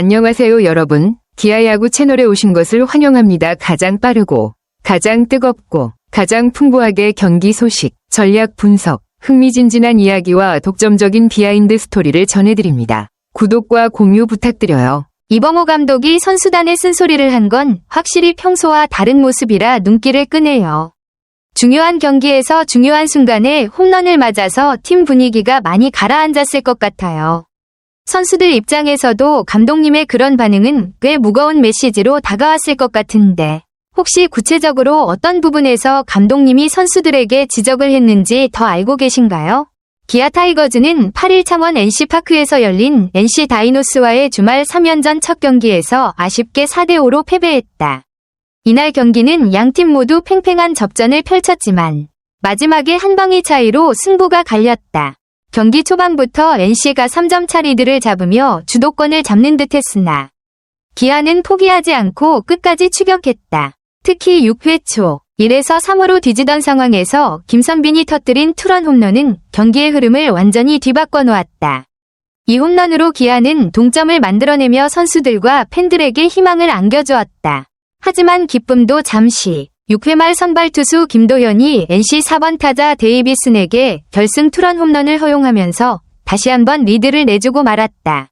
안녕하세요 여러분. 기아야구 채널에 오신 것을 환영합니다. 가장 빠르고 가장 뜨겁고 가장 풍부하게 경기 소식, 전략 분석, 흥미진진한 이야기와 독점적인 비하인드 스토리를 전해드립니다. 구독과 공유 부탁드려요. 이범호 감독이 선수단에 쓴소리를 한 건 확실히 평소와 다른 모습이라 눈길을 끄네요. 중요한 경기에서 중요한 순간에 홈런을 맞아서 팀 분위기가 많이 가라앉았을 것 같아요. 선수들 입장에서도 감독님의 그런 반응은 꽤 무거운 메시지로 다가왔을 것 같은데 혹시 구체적으로 어떤 부분에서 감독님이 선수들에게 지적을 했는지 더 알고 계신가요? 기아 타이거즈는 8일 창원 NC파크에서 열린 NC 다이노스와의 주말 3연전 첫 경기에서 아쉽게 4대5로 패배했다. 이날 경기는 양팀 모두 팽팽한 접전을 펼쳤지만 마지막에 한 방의 차이로 승부가 갈렸다. 경기 초반부터 NC가 3점차 리드를 잡으며 주도권을 잡는 듯 했으나 기아는 포기하지 않고 끝까지 추격했다. 특히 6회 초 1에서 3으로 뒤지던 상황에서 김선빈이 터뜨린 투런 홈런은 경기의 흐름을 완전히 뒤바꿔 놓았다. 이 홈런으로 기아는 동점을 만들어내며 선수들과 팬들에게 희망을 안겨주었다. 하지만 기쁨도 잠시. 6회 말 선발 투수 김도현이 NC 4번 타자 데이비슨에게 결승 투런 홈런을 허용하면서 다시 한번 리드를 내주고 말았다.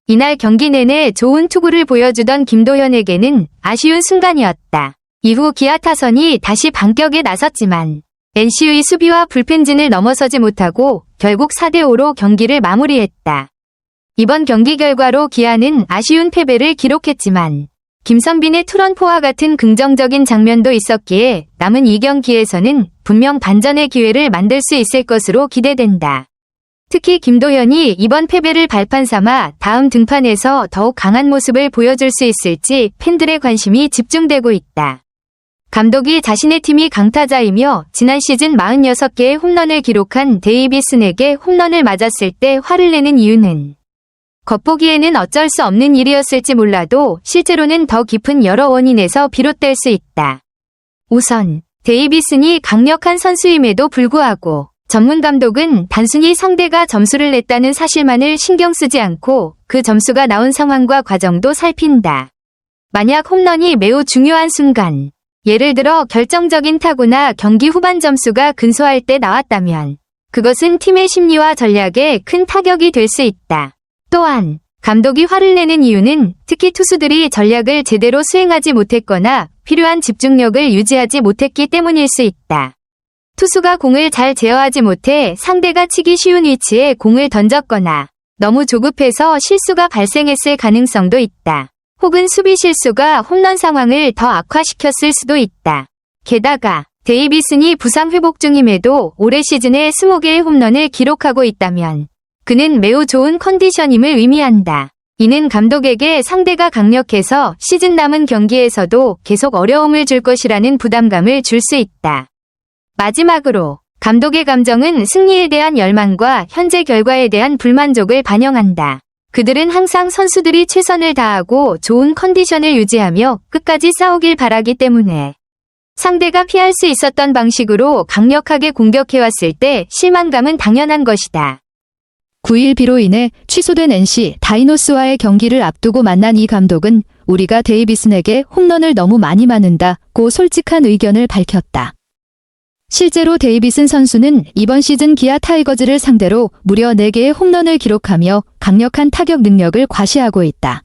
이날 경기 내내 좋은 투구를 보여주던 김도현에게는 아쉬운 순간이었다. 이후 기아 타선이 다시 반격에 나섰지만 NC의 수비와 불펜진을 넘어서지 못하고 결국 4대5로 경기를 마무리했다. 이번 경기 결과로 기아는 아쉬운 패배를 기록했지만 김선빈의 투런포와 같은 긍정적인 장면도 있었기에 남은 2경기에서는 분명 반전의 기회를 만들 수 있을 것으로 기대된다. 특히 김도현이 이번 패배를 발판 삼아 다음 등판에서 더욱 강한 모습을 보여줄 수 있을지 팬들의 관심이 집중되고 있다. 감독이 자신의 팀이 강타자이며 지난 시즌 46개의 홈런을 기록한 데이비슨에게 홈런을 맞았을 때 화를 내는 이유는 겉보기에는 어쩔 수 없는 일이었을지 몰라도 실제로는 더 깊은 여러 원인에서 비롯될 수 있다. 우선 데이비슨이 강력한 선수임에도 불구하고 전문 감독은 단순히 상대가 점수를 냈다는 사실만을 신경 쓰지 않고 그 점수가 나온 상황과 과정도 살핀다. 만약 홈런이 매우 중요한 순간, 예를 들어 결정적인 타구나 경기 후반 점수가 근소할 때 나왔다면 그것은 팀의 심리와 전략에 큰 타격이 될 수 있다. 또한 감독이 화를 내는 이유는 특히 투수들이 전략을 제대로 수행하지 못했거나 필요한 집중력을 유지하지 못했기 때문일 수 있다. 투수가 공을 잘 제어하지 못해 상대가 치기 쉬운 위치에 공을 던졌거나 너무 조급해서 실수가 발생했을 가능성도 있다. 혹은 수비 실수가 홈런 상황을 더 악화시켰을 수도 있다. 게다가 데이비슨이 부상 회복 중임에도 올해 시즌에 20개의 홈런을 기록하고 있다면 그는 매우 좋은 컨디션임을 의미한다. 이는 감독에게 상대가 강력해서 시즌 남은 경기에서도 계속 어려움을 줄 것이라는 부담감을 줄 수 있다. 마지막으로 감독의 감정은 승리에 대한 열망과 현재 결과에 대한 불만족을 반영한다. 그들은 항상 선수들이 최선을 다하고 좋은 컨디션을 유지하며 끝까지 싸우길 바라기 때문에 상대가 피할 수 있었던 방식으로 강력하게 공격해왔을 때 실망감은 당연한 것이다. 9일 비로 인해 취소된 NC 다이노스와의 경기를 앞두고 만난 이 감독은 우리가 데이비슨에게 홈런을 너무 많이 맞는다고 솔직한 의견을 밝혔다. 실제로 데이비슨 선수는 이번 시즌 기아 타이거즈를 상대로 무려 4개의 홈런을 기록하며 강력한 타격 능력을 과시하고 있다.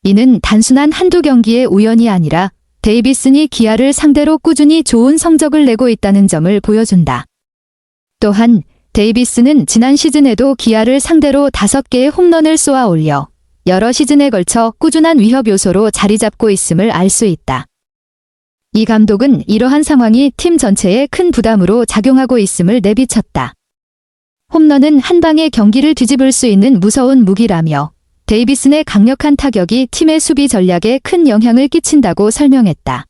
이는 단순한 한두 경기의 우연이 아니라 데이비슨이 기아를 상대로 꾸준히 좋은 성적을 내고 있다는 점을 보여준다. 또한 데이비슨은 지난 시즌에도 기아를 상대로 5개의 홈런을 쏘아 올려 여러 시즌에 걸쳐 꾸준한 위협 요소로 자리 잡고 있음을 알 수 있다. 이 감독은 이러한 상황이 팀 전체에 큰 부담으로 작용하고 있음을 내비쳤다. 홈런은 한 방에 경기를 뒤집을 수 있는 무서운 무기라며 데이비슨의 강력한 타격이 팀의 수비 전략에 큰 영향을 끼친다고 설명했다.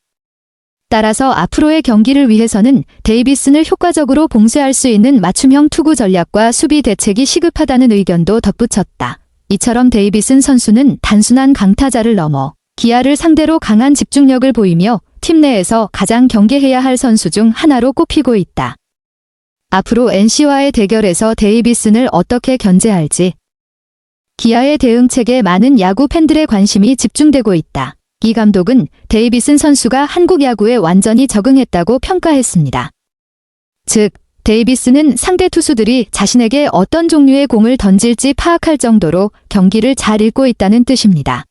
따라서 앞으로의 경기를 위해서는 데이비슨을 효과적으로 봉쇄할 수 있는 맞춤형 투구 전략과 수비 대책이 시급하다는 의견도 덧붙였다. 이처럼 데이비슨 선수는 단순한 강타자를 넘어 기아를 상대로 강한 집중력을 보이며 팀 내에서 가장 경계해야 할 선수 중 하나로 꼽히고 있다. 앞으로 NC와의 대결에서 데이비슨을 어떻게 견제할지 기아의 대응책에 많은 야구 팬들의 관심이 집중되고 있다. 이 감독은 데이비슨 선수가 한국 야구에 완전히 적응했다고 평가했습니다. 즉, 데이비스는 상대 투수들이 자신에게 어떤 종류의 공을 던질지 파악할 정도로 경기를 잘 읽고 있다는 뜻입니다.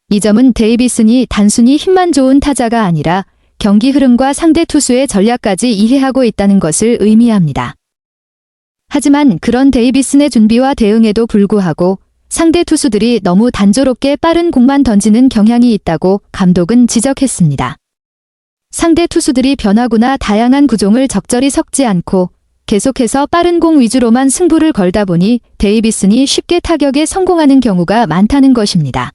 이 점은 데이비슨이 단순히 힘만 좋은 타자가 아니라 경기 흐름과 상대 투수의 전략까지 이해하고 있다는 것을 의미합니다. 하지만 그런 데이비슨의 준비와 대응에도 불구하고 상대 투수들이 너무 단조롭게 빠른 공만 던지는 경향이 있다고 감독은 지적했습니다. 상대 투수들이 변화구나 다양한 구종을 적절히 섞지 않고 계속해서 빠른 공 위주로만 승부를 걸다 보니 데이비슨이 쉽게 타격에 성공하는 경우가 많다는 것입니다.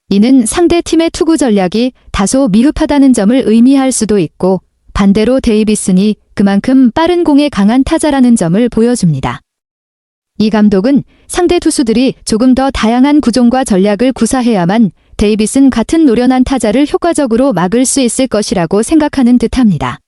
이는 상대 팀의 투구 전략이 다소 미흡하다는 점을 의미할 수도 있고 반대로 데이비슨이 그만큼 빠른 공에 강한 타자라는 점을 보여줍니다. 이 감독은 상대 투수들이 조금 더 다양한 구종과 전략을 구사해야만 데이비슨 같은 노련한 타자를 효과적으로 막을 수 있을 것이라고 생각하는 듯합니다.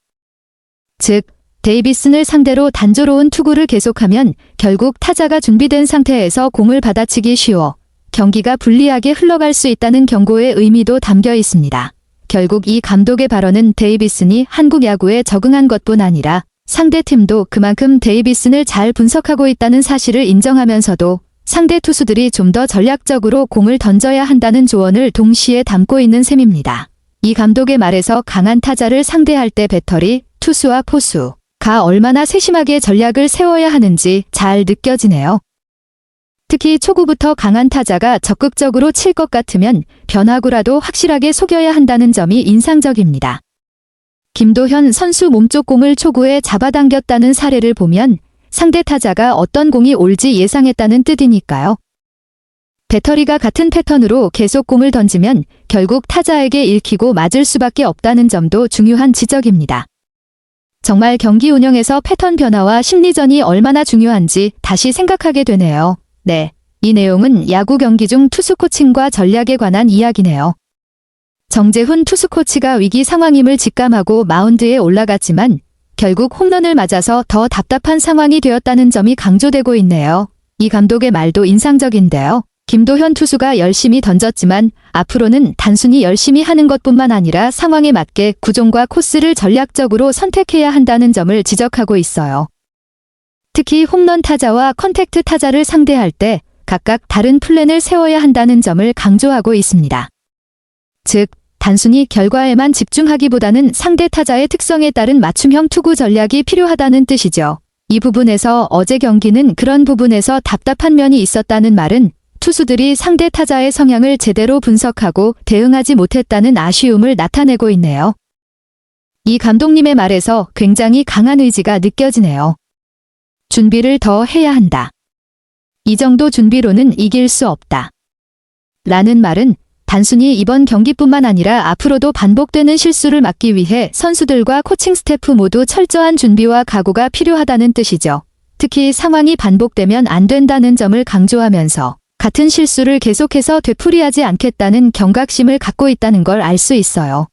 즉, 데이비슨을 상대로 단조로운 투구를 계속하면 결국 타자가 준비된 상태에서 공을 받아치기 쉬워 경기가 불리하게 흘러갈 수 있다는 경고의 의미도 담겨 있습니다. 결국 이 감독의 발언은 데이비슨이 한국 야구에 적응한 것뿐 아니라 상대팀도 그만큼 데이비슨을 잘 분석하고 있다는 사실을 인정하면서도 상대 투수들이 좀 더 전략적으로 공을 던져야 한다는 조언을 동시에 담고 있는 셈입니다. 이 감독의 말에서 강한 타자를 상대할 때 배터리, 투수와 포수가 얼마나 세심하게 전략을 세워야 하는지 잘 느껴지네요. 특히 초구부터 강한 타자가 적극적으로 칠 것 같으면 변화구라도 확실하게 속여야 한다는 점이 인상적입니다. 김도현 선수 몸쪽 공을 초구에 잡아당겼다는 사례를 보면 상대 타자가 어떤 공이 올지 예상했다는 뜻이니까요. 배터리가 같은 패턴으로 계속 공을 던지면 결국 타자에게 읽히고 맞을 수밖에 없다는 점도 중요한 지적입니다. 정말 경기 운영에서 패턴 변화와 심리전이 얼마나 중요한지 다시 생각하게 되네요. 네, 이 내용은 야구 경기 중 투수 코칭과 전략에 관한 이야기네요. 정재훈 투수 코치가 위기 상황임을 직감하고 마운드에 올라갔지만 결국 홈런을 맞아서 더 답답한 상황이 되었다는 점이 강조되고 있네요. 이 감독의 말도 인상적인데요. 김도현 투수가 열심히 던졌지만 앞으로는 단순히 열심히 하는 것뿐만 아니라 상황에 맞게 구종과 코스를 전략적으로 선택해야 한다는 점을 지적하고 있어요. 특히 홈런 타자와 컨택트 타자를 상대할 때 각각 다른 플랜을 세워야 한다는 점을 강조하고 있습니다. 즉, 단순히 결과에만 집중하기보다는 상대 타자의 특성에 따른 맞춤형 투구 전략이 필요하다는 뜻이죠. 이 부분에서 어제 경기는 그런 부분에서 답답한 면이 있었다는 말은 투수들이 상대 타자의 성향을 제대로 분석하고 대응하지 못했다는 아쉬움을 나타내고 있네요. 이 감독님의 말에서 굉장히 강한 의지가 느껴지네요. 준비를 더 해야 한다. 이 정도 준비로는 이길 수 없다. 라는 말은 단순히 이번 경기뿐만 아니라 앞으로도 반복되는 실수를 막기 위해 선수들과 코칭 스태프 모두 철저한 준비와 각오가 필요하다는 뜻이죠. 특히 상황이 반복되면 안 된다는 점을 강조하면서 같은 실수를 계속해서 되풀이하지 않겠다는 경각심을 갖고 있다는 걸 알 수 있어요.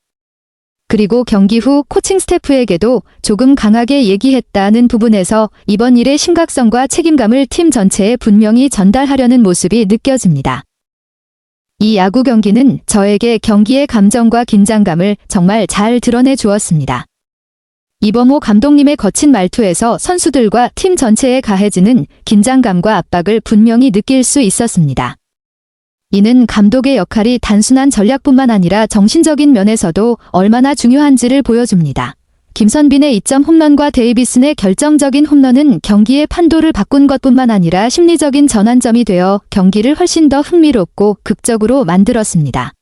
그리고 경기 후 코칭 스태프에게도 조금 강하게 얘기했다는 부분에서 이번 일의 심각성과 책임감을 팀 전체에 분명히 전달하려는 모습이 느껴집니다. 이 야구 경기는 저에게 경기의 감정과 긴장감을 정말 잘 드러내 주었습니다. 이범호 감독님의 거친 말투에서 선수들과 팀 전체에 가해지는 긴장감과 압박을 분명히 느낄 수 있었습니다. 이는 감독의 역할이 단순한 전략뿐만 아니라 정신적인 면에서도 얼마나 중요한지를 보여줍니다. 김선빈의 2점 홈런과 데이비슨의 결정적인 홈런은 경기의 판도를 바꾼 것뿐만 아니라 심리적인 전환점이 되어 경기를 훨씬 더 흥미롭고 극적으로 만들었습니다.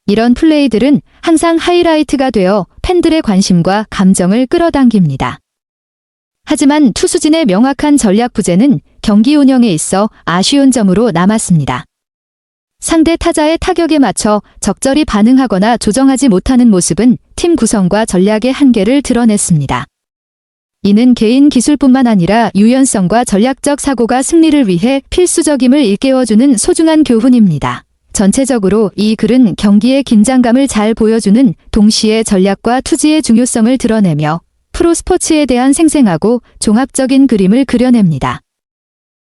이런 플레이들은 항상 하이라이트가 되어 팬들의 관심과 감정을 끌어당깁니다. 하지만 투수진의 명확한 전략 부재는 경기 운영에 있어 아쉬운 점으로 남았습니다. 상대 타자의 타격에 맞춰 적절히 반응하거나 조정하지 못하는 모습은 팀 구성과 전략의 한계를 드러냈습니다. 이는 개인 기술뿐만 아니라 유연성과 전략적 사고가 승리를 위해 필수적임을 일깨워주는 소중한 교훈입니다. 전체적으로 이 글은 경기의 긴장감을 잘 보여주는 동시에 전략과 투지의 중요성을 드러내며 프로스포츠에 대한 생생하고 종합적인 그림을 그려냅니다.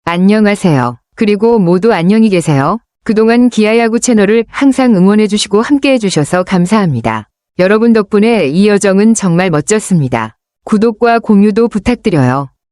안녕하세요. 그리고 모두 안녕히 계세요. 그동안 기아야구 채널을 항상 응원해주시고 함께해주셔서 감사합니다. 여러분 덕분에 이 여정은 정말 멋졌습니다. 구독과 공유도 부탁드려요.